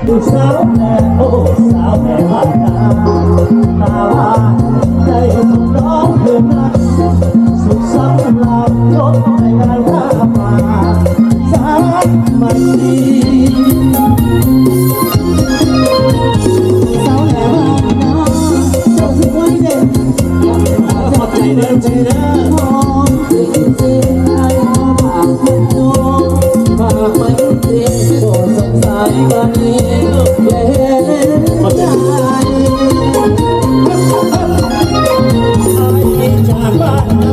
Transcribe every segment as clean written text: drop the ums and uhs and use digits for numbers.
ดูสาวแม่โอ้สาวแม่บ้านนาตาว่าใจของน้องเพื่อนนั้นสุขสำหรับรถในงานรามาสามมันดีสาวแม่บ้านนาเจ้าสวยเด่นขอบใจเดินใจเดินมองสิ่งสิ่งใดฝากเป็นน้องฝากไว้เสียโปรดสงสารกันนี้เล่นใจจากบ้านนา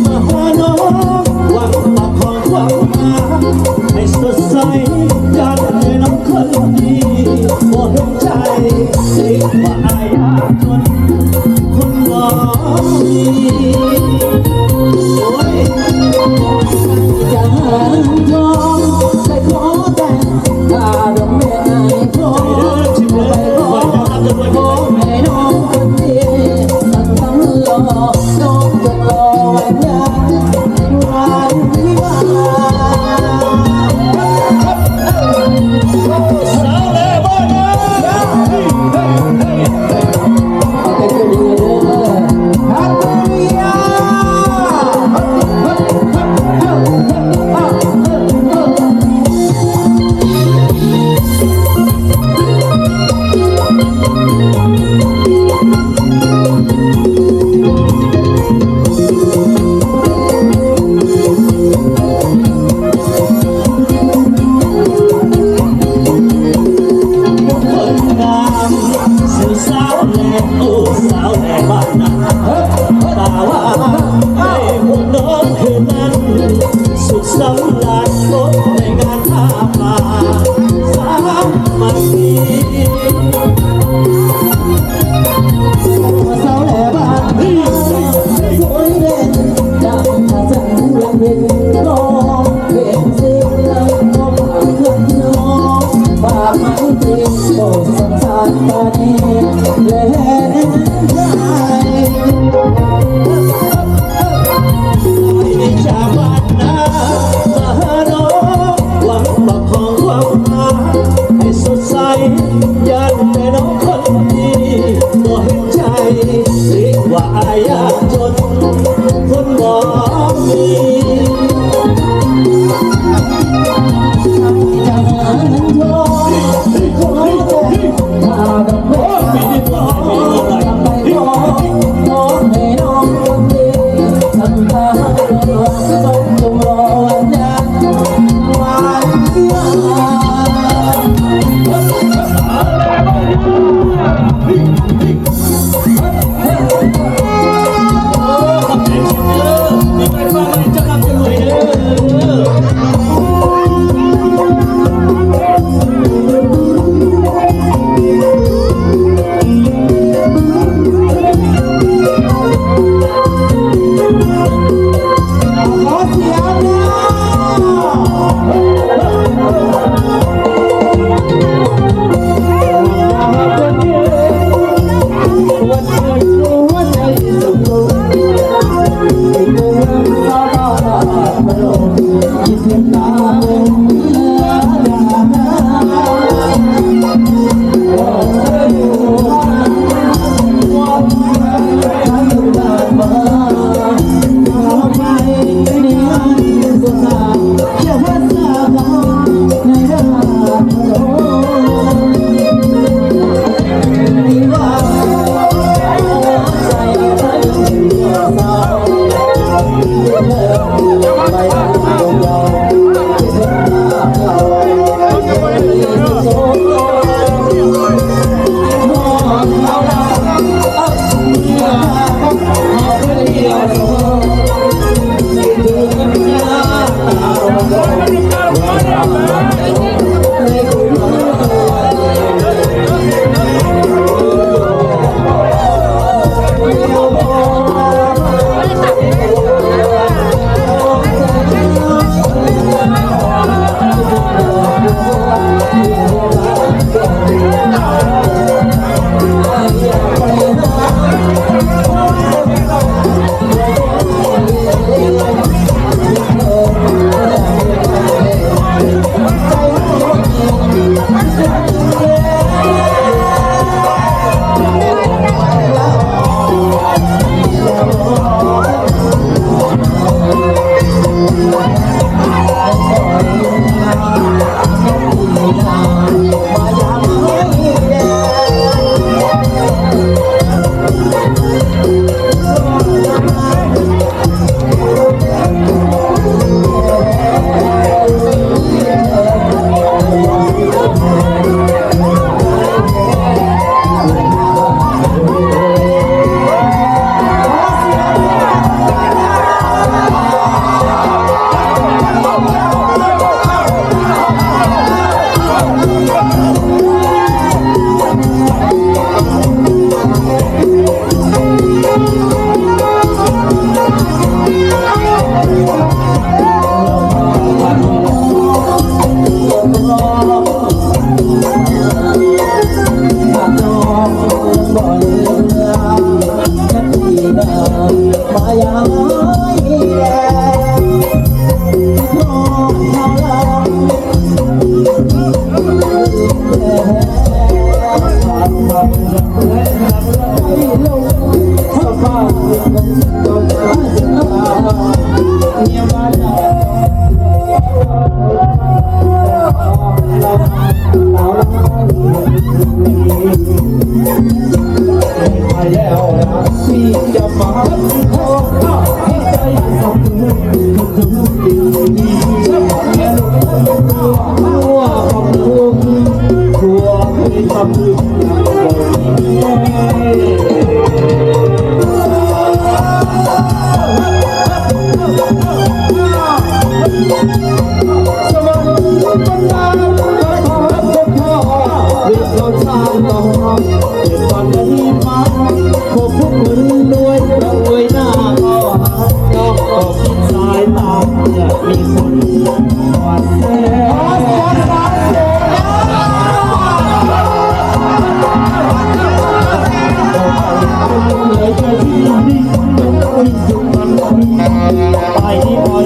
มาหาน้องหวังประคองความมาให้สดใสอยากให้น้องคนดีบ่เห็นใจคิดว่าอายากจนคนหวังดีโอ้ยจะหาทองไปขอแต่งถ้าดอกแม่นายพร้อมไปขอให้น้องคนดีสั่งสำรอน้องจะรอวันยามวันวิวาสาวแม่บ้านนาเอาไปกันเลยฮัตเตียสาวแหล่โอ้สาวแหล่บ้านนาตาว่าให้พวกน้องคืนนั้นสุดสำราญรถในงานท่าป่าสามมันดีสาวแหล่บ้านนาสวยเด่นดังถ้าฉันยังเห็นน้องเห็นสิ่งใดก็ฝากเพื่อนน้องฝากไม้ตรีโปรดสงสารตานี้เล่นใจจากบ้านนามาหาน้องหวังประคองความมาให้สดใสยันแต่น้องคนดีบ่เห็นใจเรียกว่าอายยากจนคนบ่มีจะหาเงินทองขอแต่ถ้าดอกไม้ขอไปขอน้องให้น้องคนดีสั่งตารอต้องจงรอวันนั้นวันที่ ไปที่พอ